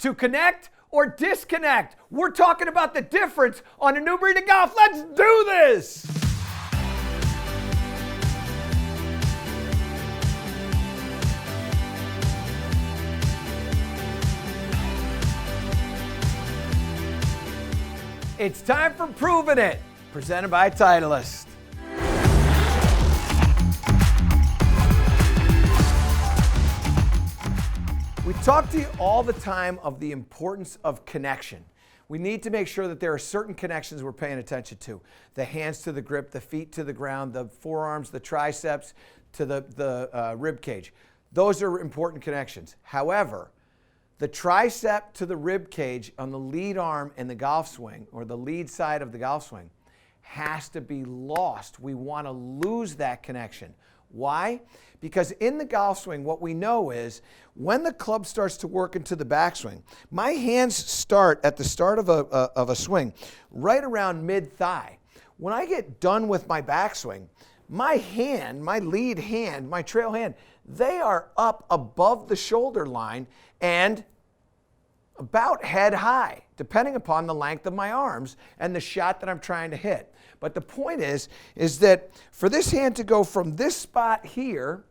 To connect or disconnect? We're talking about the difference on a new breed of golf. Let's do this! It's time for Proving It, presented by Titleist. We talk to you all the time of the importance of connection. We need to make sure that there are certain connections we're paying attention to. The hands to the grip, the feet to the ground, the forearms, the triceps to the rib cage. Those are important connections. However, the tricep to the rib cage on the lead arm in the golf swing, or the lead side of the golf swing, has to be lost. We want to lose that connection. Why? Because in the golf swing, what we know is when the club starts to work into the backswing, my hands start at the start of a swing right around mid-thigh. When I get done with my backswing, my hand, my lead hand, my trail hand, they are up above the shoulder line and about head high, depending upon the length of my arms and the shot that I'm trying to hit. But the point is that for this hand to go from this spot here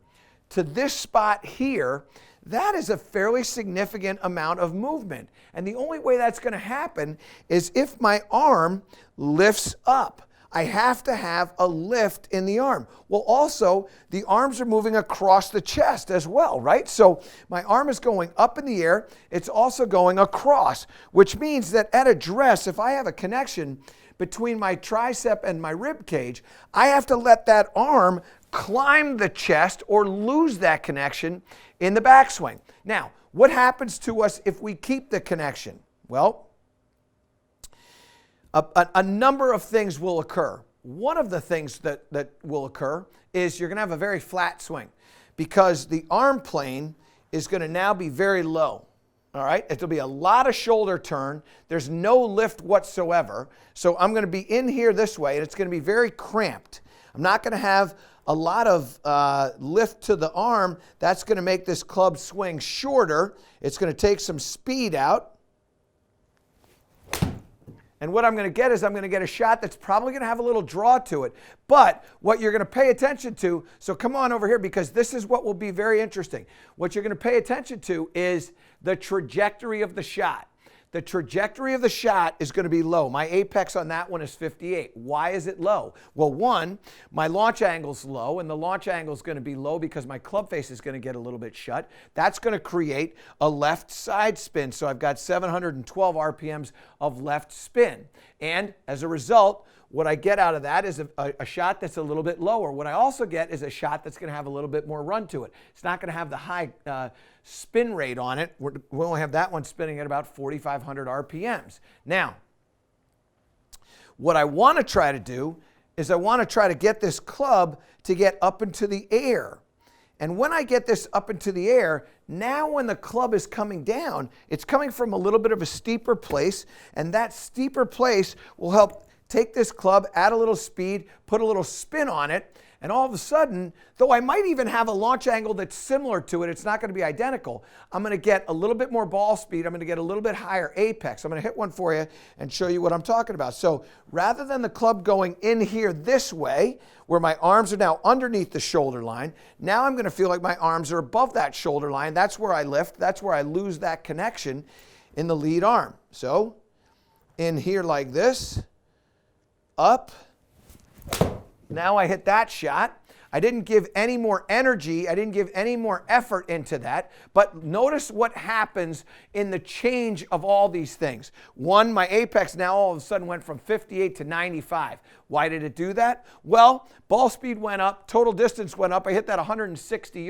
to this spot here, that is a fairly significant amount of movement. And the only way that's going to happen is if my arm lifts up. I have to have a lift in the arm. Well, also, the arms are moving across the chest as well, right? So my arm is going up in the air. It's also going across, which means that at address, if I have a connection between my tricep and my rib cage, I have to let that arm climb the chest or lose that connection in the backswing. Now, what happens to us if we keep the connection? Well, a number of things will occur. One of the things that will occur is you're going to have a very flat swing because the arm plane is going to now be very low. All right, it'll be a lot of shoulder turn. There's no lift whatsoever. So I'm going to be in here this way, and it's going to be very cramped. I'm not going to have a lot of lift to the arm. That's going to make this club swing shorter. It's going to take some speed out. And what I'm going to get is I'm going to get a shot that's probably going to have a little draw to it. But what you're going to pay attention to, so come on over here because this is what will be very interesting. What you're going to pay attention to is the trajectory of the shot. The trajectory of the shot is going to be low. My apex on that one is 58. Why is it low? Well, one, my launch angle's low, and the launch angle is going to be low because my club face is going to get a little bit shut. That's going to create a left side spin. So I've got 712 RPMs of left spin. And as a result, what I get out of that is a shot that's a little bit lower. What I also get is a shot that's going to have a little bit more run to it. It's not going to have the high spin rate on it. We'll only have that one spinning at about 4,500 RPMs. Now, what I want to try to do is I want to try to get this club to get up into the air. And when I get this up into the air, now when the club is coming down, it's coming from a little bit of a steeper place, and that steeper place will help take this club, add a little speed, put a little spin on it, and all of a sudden, though I might even have a launch angle that's similar to it, it's not going to be identical. I'm going to get a little bit more ball speed. I'm going to get a little bit higher apex. I'm going to hit one for you and show you what I'm talking about. So rather than the club going in here this way, where my arms are now underneath the shoulder line, now I'm going to feel like my arms are above that shoulder line. That's where I lift. That's where I lose that connection in the lead arm. So in here like this, up. Now I hit that shot. I didn't give any more energy. I didn't give any more effort into that. But notice what happens in the change of all these things. One, my apex now all of a sudden went from 58 to 95. Why did it do that? Well, ball speed went up, total distance went up. I hit that 170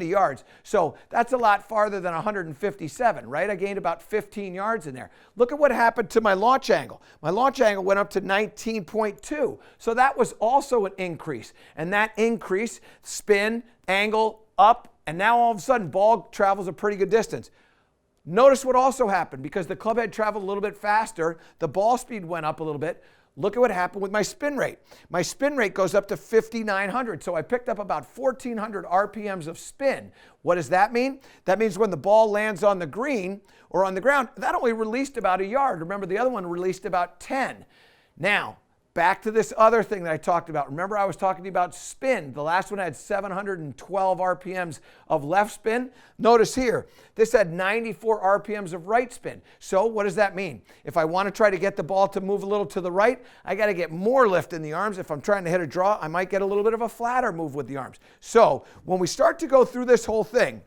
yards. So that's a lot farther than 157, right? I gained about 15 yards in there. Look at what happened to my launch angle. My launch angle went up to 19.2. So that was also an increase. And that increase, spin, angle, up, and now all of a sudden ball travels a pretty good distance. Notice what also happened, because the club head traveled a little bit faster, the ball speed went up a little bit. look at what happened with my spin rate. My spin rate goes up to 5,900. So I picked up about 1,400 RPMs of spin. What does that mean? That means when the ball lands on the green or on the ground, that only released about a yard. Remember, the other one released about 10. Now, back to this other thing that I talked about. Remember, I was talking to you about spin. The last one had 712 RPMs of left spin. Notice here, this had 94 RPMs of right spin. So what does that mean? If I want to try to get the ball to move a little to the right, I got to get more lift in the arms. If I'm trying to hit a draw, I might get a little bit of a flatter move with the arms. So when we start to go through this whole thing,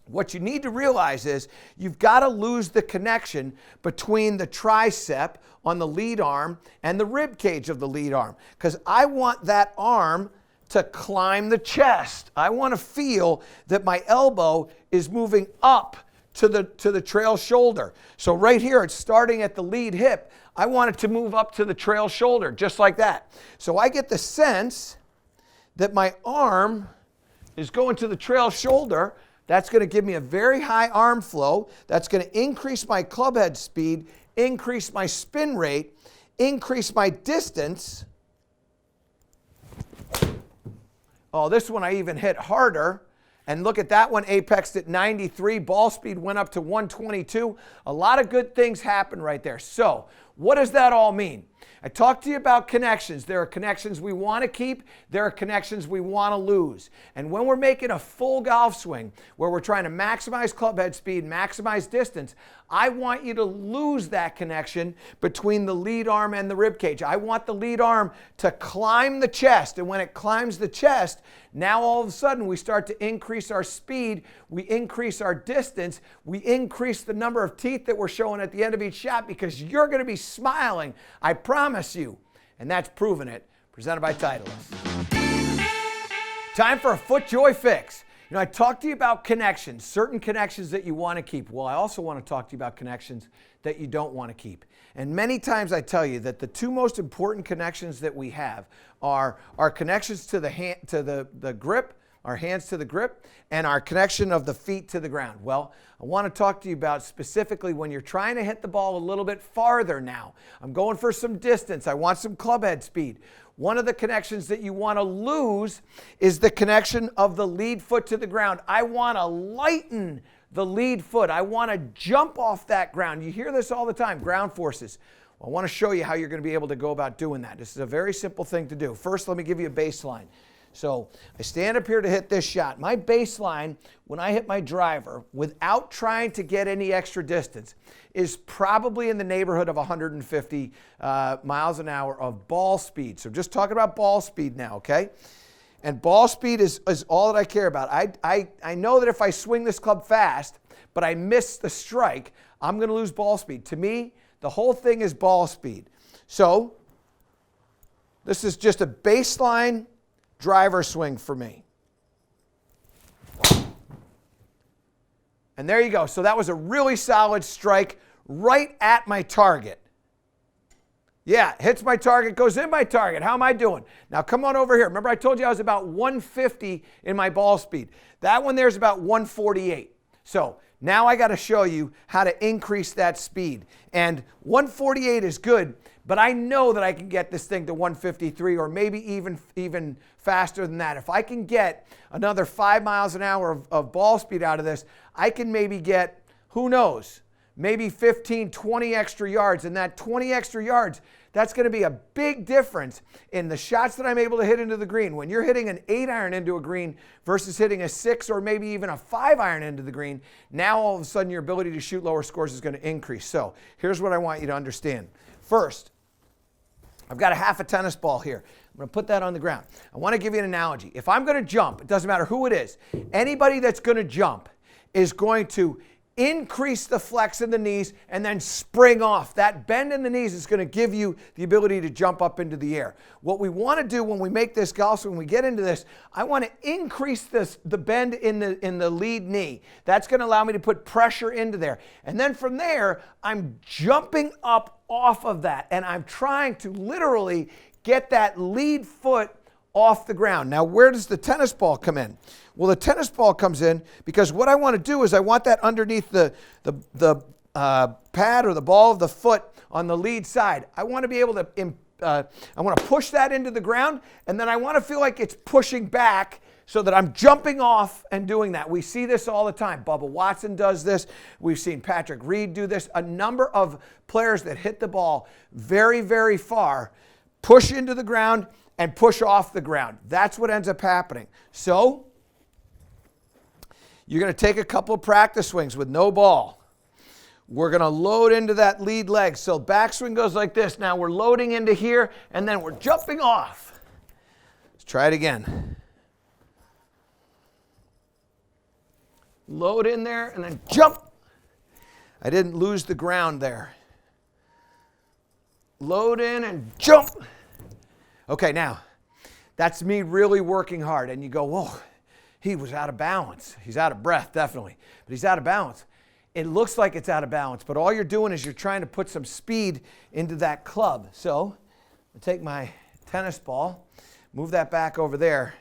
what you need to realize is you've got to lose the connection between the tricep on the lead arm and the rib cage of the lead arm, because I want that arm to climb the chest. I want to feel that my elbow is moving up to the trail shoulder. So right here, it's starting at the lead hip. I want it to move up to the trail shoulder, just like that. So I get the sense that my arm is going to the trail shoulder. That's going to give me a very high arm flow. That's going to increase my club head speed, increase my spin rate, increase my distance. Oh, this one I even hit harder. And look at that one, apexed at 93. Ball speed went up to 122. A lot of good things happened right there. So what does that all mean? I talked to you about connections. There are connections we want to keep. There are connections we want to lose. And when we're making a full golf swing where we're trying to maximize club head speed, maximize distance, I want you to lose that connection between the lead arm and the rib cage. I want the lead arm to climb the chest. And when it climbs the chest, now all of a sudden we start to increase our speed, we increase our distance, we increase the number of teeth that we're showing at the end of each shot, because you're going to be smiling, I promise you. And that's Proving It, presented by Titleist. Time for a foot joy fix. You know, I talked to you about connections, certain connections that you want to keep. Well, I also want to talk to you about connections that you don't want to keep. And many times I tell you that the two most important connections that we have are our connections to the hand, to the grip, our hands to the grip, and our connection of the feet to the ground. Well, I want to talk to you about specifically when you're trying to hit the ball a little bit farther now. I'm going for some distance. I want some club head speed. One of the connections that you want to lose is the connection of the lead foot to the ground. I want to lighten the lead foot. I want to jump off that ground. You hear this all the time, ground forces. Well, I want to show you how you're going to be able to go about doing that. This is a very simple thing to do. First, let me give you a baseline. So I stand up here to hit this shot. My baseline, when I hit my driver, without trying to get any extra distance, is probably in the neighborhood of 150 miles an hour of ball speed. So just talking about ball speed now, okay? And ball speed is all that I care about. I know that if I swing this club fast, but I miss the strike, I'm going to lose ball speed. To me, the whole thing is ball speed. So this is just a baseline driver swing for me. And there you go. So that was a really solid strike right at my target. Yeah, hits my target, goes in my target. How am I doing? Now come on over here. Remember I told you I was about 150 in my ball speed. That one there's about 148. So now I got to show you how to increase that speed. And 148 is good, but I know that I can get this thing to 153 or maybe even faster than that. If I can get another 5 miles an hour of ball speed out of this, I can maybe get, who knows, maybe 15, 20 extra yards. And that 20 extra yards, that's going to be a big difference in the shots that I'm able to hit into the green. When you're hitting an 8-iron into a green versus hitting a 6 or maybe even a 5-iron into the green, now all of a sudden your ability to shoot lower scores is going to increase. So here's what I want you to understand. First, I've got a half a tennis ball here. I'm going to put that on the ground. I want to give you an analogy. If I'm going to jump, it doesn't matter who it is, anybody that's going to jump is going to increase the flex in the knees and then spring off. That bend in the knees is going to give you the ability to jump up into the air. What we want to do when we make this golf swing, when we get into this, I want to increase the bend in the lead knee. That's going to allow me to put pressure into there. And then from there, I'm jumping up off of that and I'm trying to literally get that lead foot off the ground. Now, where does the tennis ball come in? Well, the tennis ball comes in because what I want to do is I want that underneath the pad or the ball of the foot on the lead side. I want to be able to, I want to push that into the ground, and then I want to feel like it's pushing back so that I'm jumping off and doing that. We see this all the time. Bubba Watson does this. We've seen Patrick Reed do this. A number of players that hit the ball very, very far, push into the ground and push off the ground. That's what ends up happening. So you're going to take a couple of practice swings with no ball. We're going to load into that lead leg. So backswing goes like this. Now we're loading into here, and then we're jumping off. Let's try it again. Load in there and then jump. I didn't lose the ground there. Load in and jump. Okay, now, that's me really working hard. And you go, whoa, he was out of balance. He's out of breath, definitely. But he's out of balance. It looks like it's out of balance, but all you're doing is you're trying to put some speed into that club. So, I take my tennis ball, move that back over there,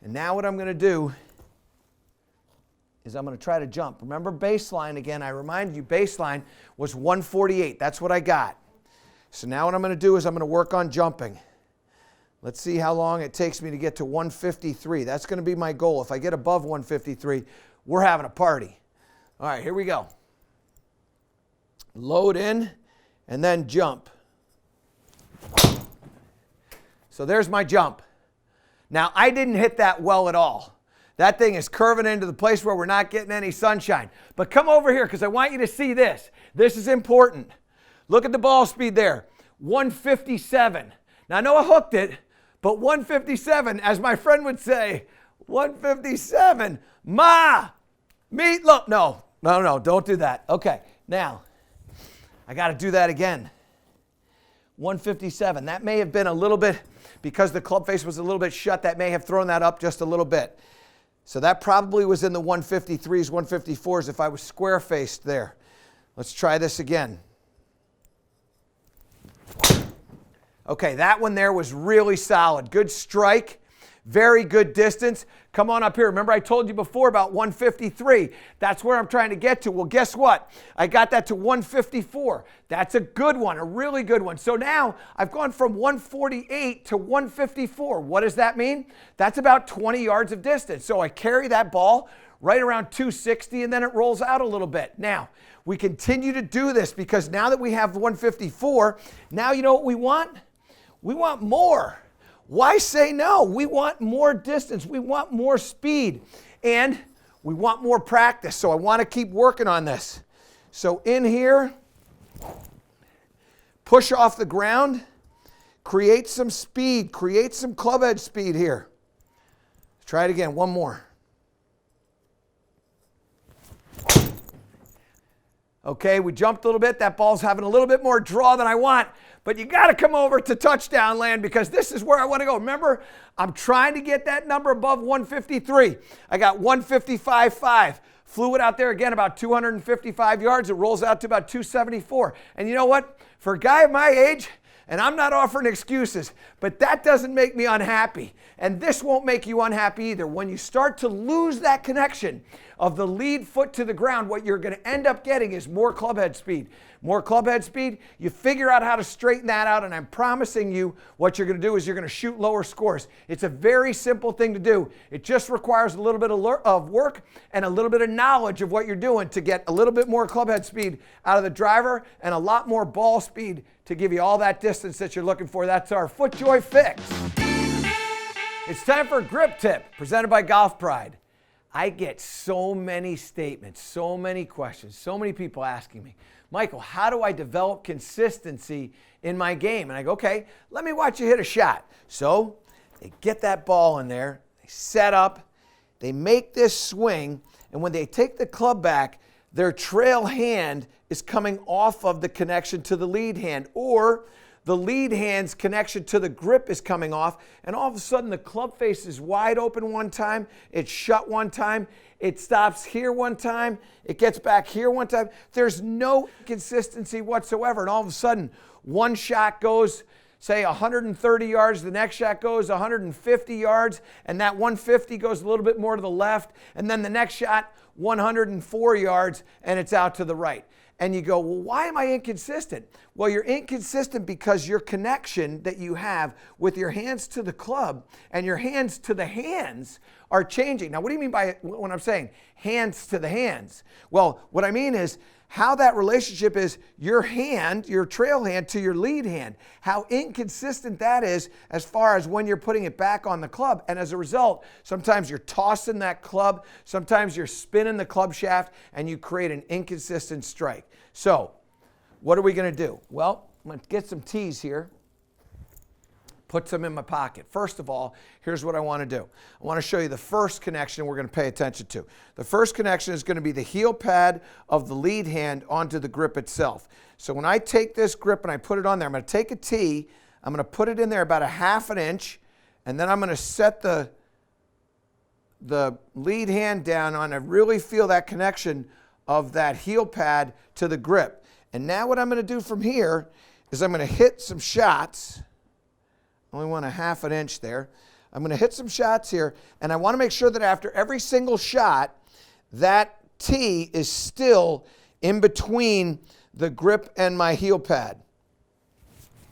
and now what I'm going to do is I'm going to try to jump. Remember baseline again. I remind you baseline was 148. That's what I got. So now what I'm going to do is I'm going to work on jumping. Let's see how long it takes me to get to 153. That's going to be my goal. If I get above 153, we're having a party. All right, here we go. Load in and then jump. So there's my jump. Now, I didn't hit that well at all. That thing is curving into the place where we're not getting any sunshine. But come over here because I want you to see this. This is important. Look at the ball speed there. 157. Now, I know I hooked it, but 157, as my friend would say, 157. Meat, look. No, don't do that. Okay, now, I got to do that again. 157. That may have been a little bit, because the club face was a little bit shut, that may have thrown that up just a little bit. So that probably was in the 153s, 154s if I was square-faced there. Let's try this again. Okay, that one there was really solid. Good strike, very good distance. Come on up here. Remember I told you before about 153. That's where I'm trying to get to. Well, guess what? I got that to 154. That's a good one, a really good one. So now I've gone from 148 to 154. What does that mean? That's about 20 yards of distance. So I carry that ball right around 260 and then it rolls out a little bit. Now, we continue to do this because now that we have 154, now you know what we want? We want more. Why say no? We want more distance. We want more speed. And we want more practice. So I want to keep working on this. So in here, push off the ground, create some speed, create some club head speed here. Let's try it again. One more. Okay, we jumped a little bit. That ball's having a little bit more draw than I want. But you got to come over to touchdown land because this is where I want to go. Remember, I'm trying to get that number above 153. I got 155.5. Flew it out there again about 255 yards. It rolls out to about 274. And you know what? For a guy of my age, and I'm not offering excuses, but that doesn't make me unhappy. And this won't make you unhappy either. When you start to lose that connection of the lead foot to the ground, what you're going to end up getting is more club head speed. More club head speed, you figure out how to straighten that out, and I'm promising you what you're going to do is you're going to shoot lower scores. It's a very simple thing to do. It just requires a little bit of work and a little bit of knowledge of what you're doing to get a little bit more club head speed out of the driver and a lot more ball speed to give you all that distance that you're looking for. That's our FootJoy Fix. It's time for a grip tip presented by Golf Pride. I get so many statements, so many questions, so many people asking me, Michael, how do I develop consistency in my game? And I go, okay, let me watch you hit a shot. So they get that ball in there, they set up, they make this swing, and when they take the club back, their trail hand is coming off of the connection to the lead hand, or the lead hand's connection to the grip is coming off, and all of a sudden the club face is wide open one time, it's shut one time, it stops here one time, it gets back here one time. There's no consistency whatsoever, and all of a sudden one shot goes, say 130 yards, the next shot goes 150 yards, and that 150 goes a little bit more to the left, and then the next shot 104 yards, and it's out to the right. and you go, well, why am I inconsistent? Well, you're inconsistent because your connection that you have with your hands to the club and your hands to the hands are changing. Now, what do you mean by when I'm saying hands to the hands? Well, what I mean is how that relationship is your hand, your trail hand to your lead hand, how inconsistent that is as far as when you're putting it back on the club. And as a result, sometimes you're tossing that club, sometimes you're spinning the club shaft, and you create an inconsistent strike. So what are we going to do? Well, I'm going to get some tees here. Put some in my pocket. First of all, here's what I want to do. I want to show you the first connection we're going to pay attention to. The first connection is going to be the heel pad of the lead hand onto the grip itself. So when I take this grip and I put it on there, I'm going to take a tee, I'm going to put it in there about 1/2 inch, and then I'm going to set the lead hand down on. I really feel that connection of that heel pad to the grip. And now what I'm going to do from here is I'm going to hit some shots. Only want 1/2 inch there. I'm going to hit some shots here, and I want to make sure that after every single shot, that tee is still in between the grip and my heel pad.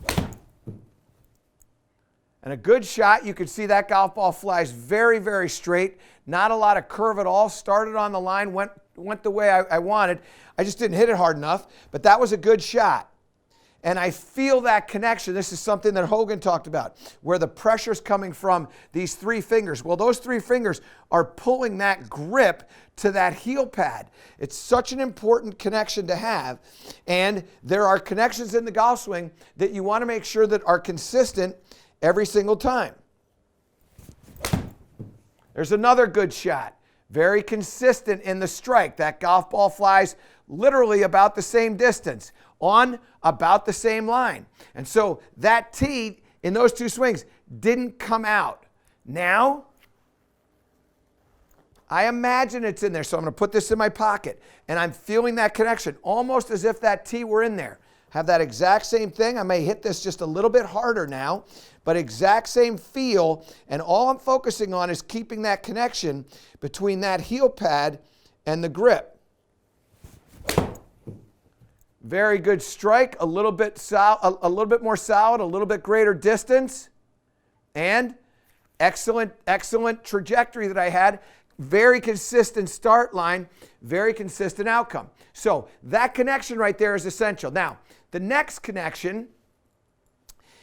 And a good shot, you can see that golf ball flies very, very straight. Not a lot of curve at all. Started on the line, went the way I wanted. I just didn't hit it hard enough, but that was a good shot. And I feel that connection. This is something that Hogan talked about, where the pressure's coming from these 3 fingers. Well, those 3 fingers are pulling that grip to that heel pad. It's such an important connection to have. And there are connections in the golf swing that you want to make sure that are consistent every single time. There's another good shot. Very consistent in the strike. That golf ball flies literally about the same distance on about the same line. And so that tee in those 2 swings didn't come out. Now, I imagine it's in there, so I'm going to put this in my pocket, and I'm feeling that connection, almost as if that tee were in there. Have that exact same thing. I may hit this just a little bit harder now, but exact same feel, and all I'm focusing on is keeping that connection between that heel pad and the grip. Very good strike, a little bit more solid, a little bit greater distance, and excellent trajectory that I had. Very consistent start line, very consistent outcome. So that connection right there is essential. Now, the next connection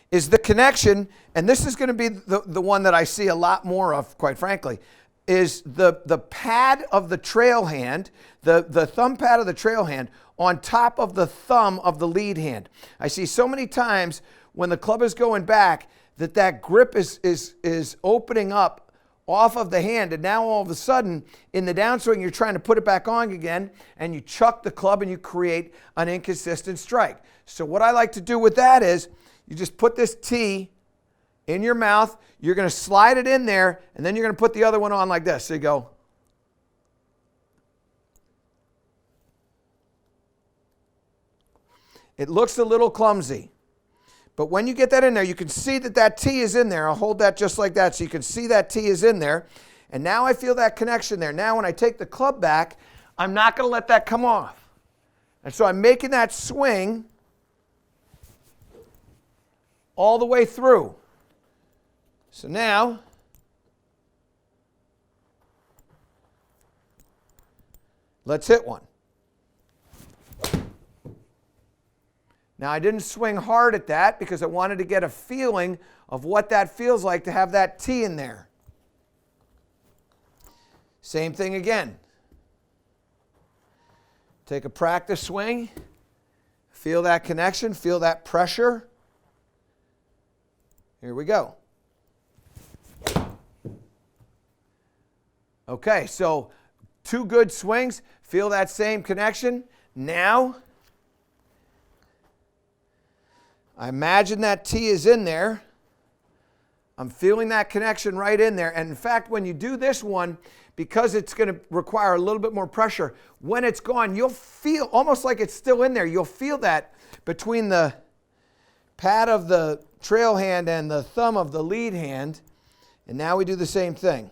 is the connection, and this is going to be the one that I see a lot more of, quite frankly, is the pad of the trail hand, the thumb pad of the trail hand on top of the thumb of the lead hand. I see so many times when the club is going back that grip is opening up off of the hand, and now all of a sudden in the downswing you're trying to put it back on again, and you chuck the club and you create an inconsistent strike. So what I like to do with that is you just put this tee in your mouth, you're going to slide it in there, and then you're going to put the other one on like this. So you go. It looks a little clumsy, but when you get that in there, you can see that tee is in there. I'll hold that just like that so you can see that tee is in there. And now I feel that connection there. Now when I take the club back, I'm not going to let that come off. And so I'm making that swing all the way through. So now, let's hit one. Now, I didn't swing hard at that because I wanted to get a feeling of what that feels like to have that tee in there. Same thing again. Take a practice swing. Feel that connection. Feel that pressure. Here we go. Okay, so 2 good swings. Feel that same connection. Now, I imagine that tee is in there. I'm feeling that connection right in there. And in fact, when you do this one, because it's going to require a little bit more pressure, when it's gone, you'll feel almost like it's still in there. You'll feel that between the pad of the trail hand and the thumb of the lead hand. And now we do the same thing.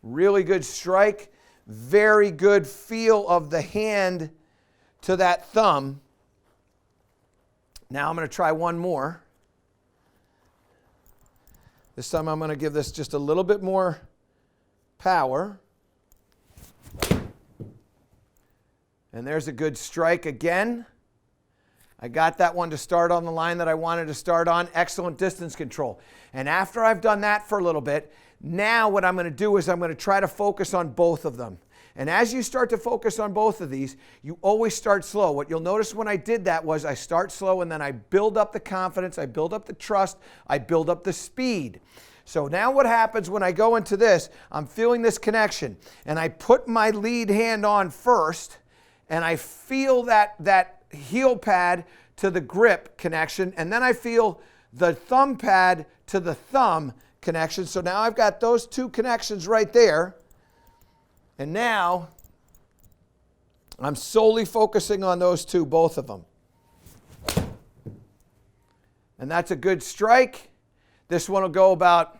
Really good strike. very good feel of the hand to that thumb. Now I'm going to try one more. This time I'm going to give this just a little bit more power. And there's a good strike again. I got that one to start on the line that I wanted to start on. Excellent distance control. And after I've done that for a little bit, now what I'm going to do is I'm going to try to focus on both of them. And as you start to focus on both of these, you always start slow. What you'll notice when I did that was I start slow and then I build up the confidence, I build up the trust, I build up the speed. So now what happens when I go into this, I'm feeling this connection and I put my lead hand on first and I feel that heel pad to the grip connection, and then I feel the thumb pad to the thumb connection. So now I've got those two connections right there. And now I'm solely focusing on those two, both of them. And that's a good strike. This one will go about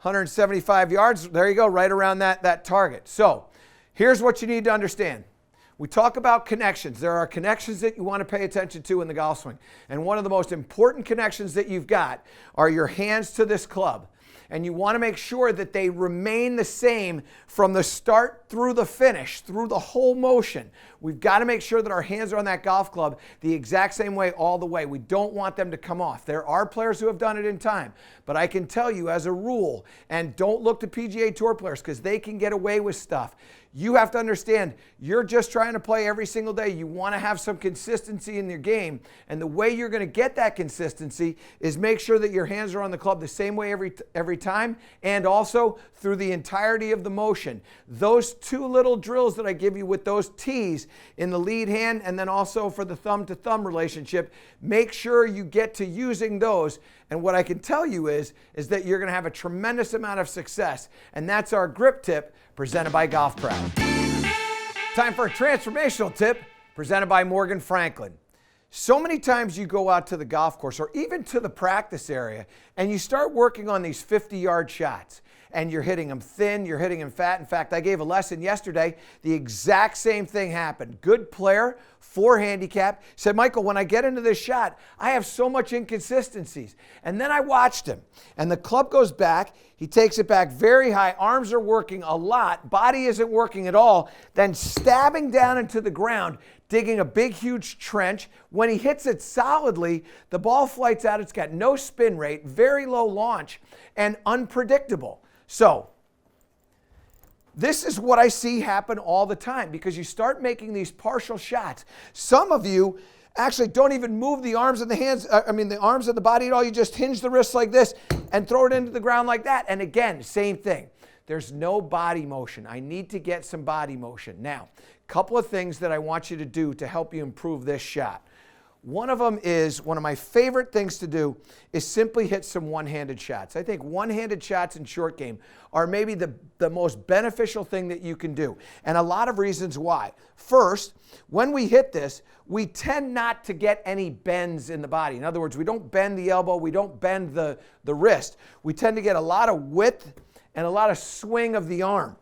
175 yards. There you go, right around that target. So here's what you need to understand. We talk about connections. There are connections that you want to pay attention to in the golf swing. And one of the most important connections that you've got are your hands to this club. And you want to make sure that they remain the same from the start through the finish, through the whole motion. We've got to make sure that our hands are on that golf club the exact same way all the way. We don't want them to come off. There are players who have done it in time, but I can tell you as a rule, and don't look to PGA Tour players because they can get away with stuff. You have to understand, you're just trying to play every single day. You want to have some consistency in your game. And the way you're going to get that consistency is make sure that your hands are on the club the same way every time, and also through the entirety of the motion. Those two little drills that I give you with those T's in the lead hand and then also for the thumb to thumb relationship, make sure you get to using those. And what I can tell you is that you're going to have a tremendous amount of success. And that's our grip tip presented by Golf Proud. Time for a transformational tip presented by Morgan Franklin. So many times you go out to the golf course or even to the practice area and you start working on these 50-yard shots and you're hitting them thin, you're hitting them fat. In fact, I gave a lesson yesterday. The exact same thing happened. Good player, 4 handicap, said, Michael, when I get into this shot, I have so much inconsistencies. And then I watched him and the club goes back. He takes it back very high. Arms are working a lot. Body isn't working at all. Then stabbing down into the ground, digging a big, huge trench. When he hits it solidly, the ball flights out. It's got no spin rate, very low launch, and unpredictable. So this is what I see happen all the time because you start making these partial shots. Some of you actually don't even move the arms and the hands, the arms and the body at all. You just hinge the wrists like this and throw it into the ground like that. And again, same thing. There's no body motion. I need to get some body motion. Now, a couple of things that I want you to do to help you improve this shot. One of them is, one of my favorite things to do is simply hit some one-handed shots. I think one-handed shots in short game are maybe the most beneficial thing that you can do. And a lot of reasons why. First, when we hit this, we tend not to get any bends in the body. In other words, we don't bend the elbow, we don't bend the wrist. We tend to get a lot of width and a lot of swing of the arm.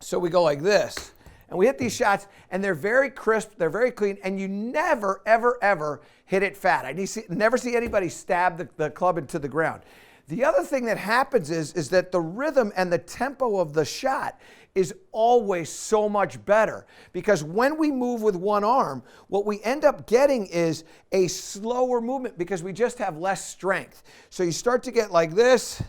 So we go like this. And we hit these shots, and they're very crisp, they're very clean, and you never, ever, ever hit it fat. I never see anybody stab the club into the ground. The other thing that happens is that the rhythm and the tempo of the shot is always so much better. Because when we move with one arm, what we end up getting is a slower movement because we just have less strength. So you start to get like this,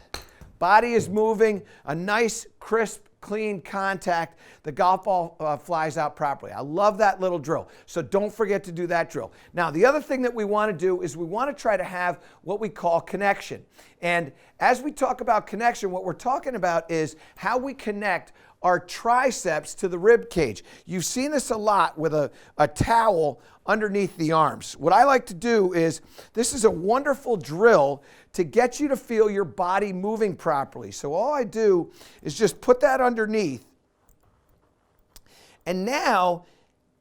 body is moving, a nice, crisp, clean contact, the golf ball flies out properly. I love that little drill. So don't forget to do that drill. Now, the other thing that we want to do is we want to try to have what we call connection. And as we talk about connection, what we're talking about is how we connect our triceps to the rib cage. You've seen this a lot with a towel underneath the arms. What I like to do is, this is a wonderful drill to get you to feel your body moving properly. So all I do is just put that underneath. And now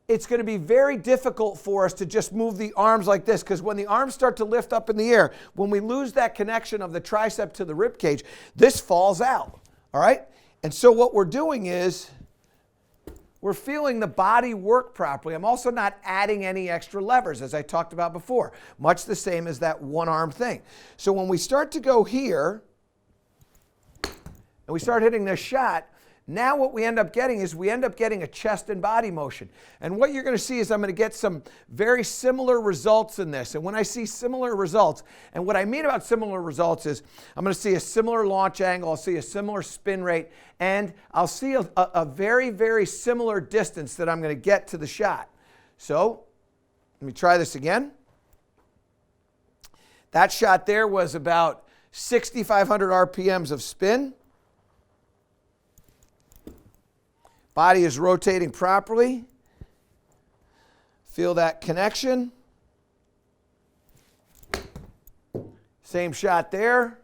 it's going to be very difficult for us to just move the arms like this, because when the arms start to lift up in the air, when we lose that connection of the tricep to the rib cage, this falls out. All right? And so what we're doing is we're feeling the body work properly. I'm also not adding any extra levers, as I talked about before, much the same as that one arm thing. So when we start to go here, and we start hitting this shot, now what we end up getting is we end up getting a chest and body motion. And what you're going to see is I'm going to get some very similar results in this. And when I see similar results, and what I mean about similar results is I'm going to see a similar launch angle, I'll see a similar spin rate, and I'll see a very, very similar distance that I'm going to get to the shot. So let me try this again. That shot there was about 6,500 RPMs of spin. Body is rotating properly. Feel that connection. Same shot there.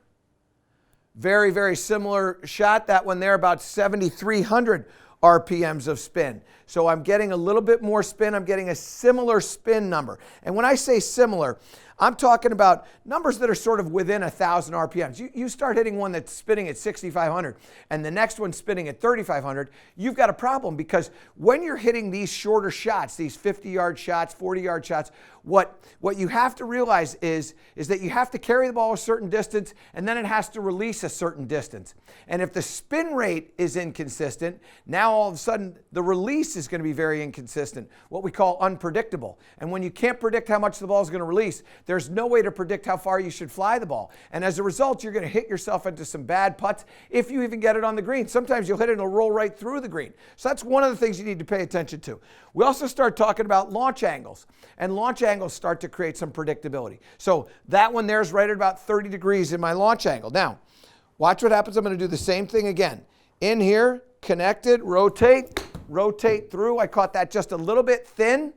Very, very similar shot. That one there, about 7,300 RPMs of spin. So I'm getting a little bit more spin. I'm getting a similar spin number. And when I say similar, I'm talking about numbers that are sort of within 1,000 RPMs. You start hitting one that's spinning at 6,500 and the next one spinning at 3,500, you've got a problem, because when you're hitting these shorter shots, these 50-yard shots, 40-yard shots, what you have to realize is that you have to carry the ball a certain distance and then it has to release a certain distance. And if the spin rate is inconsistent, now all of a sudden the release is going to be very inconsistent, what we call unpredictable. And when you can't predict how much the ball is going to release, there's no way to predict how far you should fly the ball. And as a result, you're going to hit yourself into some bad putts if you even get it on the green. Sometimes you'll hit it and it'll roll right through the green. So that's one of the things you need to pay attention to. We also start talking about launch angles. And launch angles start to create some predictability. So that one there is right at about 30 degrees in my launch angle. Now, watch what happens. I'm going to do the same thing again. In here, connected, rotate through. I caught that just a little bit thin.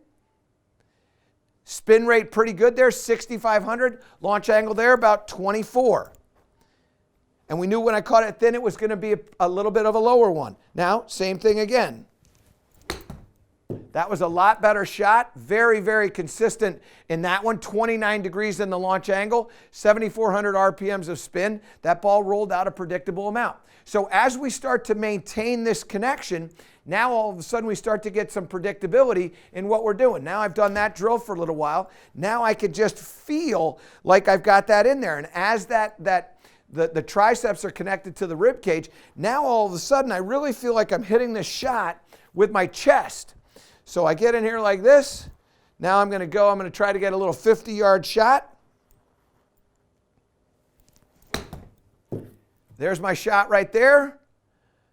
Spin rate pretty good there, 6,500. Launch angle there, about 24. And we knew when I caught it thin, it was going to be a little bit of a lower one. Now, same thing again. That was a lot better shot. Very, very consistent in that one. 29 degrees in the launch angle, 7,400 RPMs of spin. That ball rolled out a predictable amount. So as we start to maintain this connection, now all of a sudden we start to get some predictability in what we're doing. Now I've done that drill for a little while. Now I can just feel like I've got that in there. And as the triceps are connected to the rib cage, now all of a sudden I really feel like I'm hitting this shot with my chest. So I get in here like this. Now I'm going to try to get a little 50-yard shot. There's my shot right there.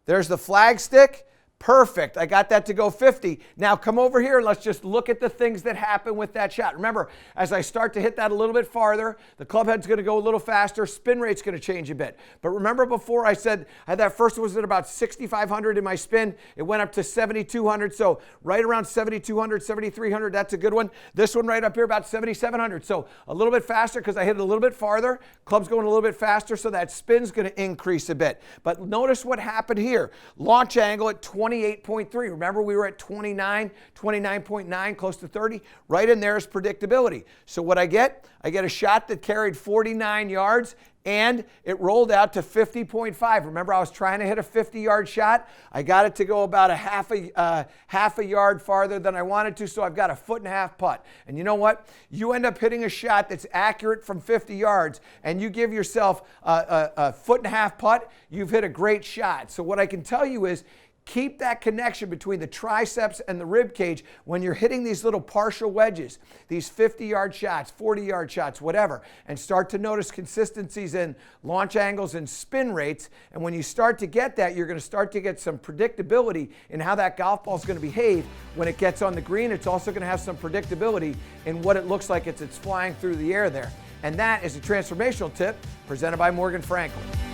There's the flag stick. Perfect. I got that to go 50. Now come over here and let's just look at the things that happen with that shot. Remember, as I start to hit that a little bit farther, the club head's going to go a little faster, spin rate's going to change a bit. But remember before I said that first was at about 6,500 in my spin. It went up to 7,200. So right around 7,200, 7,300, that's a good one. This one right up here about 7,700. So a little bit faster because I hit it a little bit farther. Club's going a little bit faster, so that spin's going to increase a bit. But notice what happened here. Launch angle at 28.3. Remember, we were at 29, 29.9, close to 30. Right in there is predictability. So what I get a shot that carried 49 yards and it rolled out to 50.5. Remember, I was trying to hit a 50-yard shot. I got it to go about a half a yard farther than I wanted to, so I've got a 1.5 putt. And you know what? You end up hitting a shot that's accurate from 50 yards, and you give yourself a 1.5 putt, you've hit a great shot. So what I can tell you is, keep that connection between the triceps and the rib cage when you're hitting these little partial wedges, these 50-yard shots, 40-yard shots, whatever, and start to notice consistencies in launch angles and spin rates. And when you start to get that, you're going to start to get some predictability in how that golf ball is going to behave when it gets on the green. It's also going to have some predictability in what it looks like it's flying through the air there. And that is a transformational tip presented by Morgan Franklin.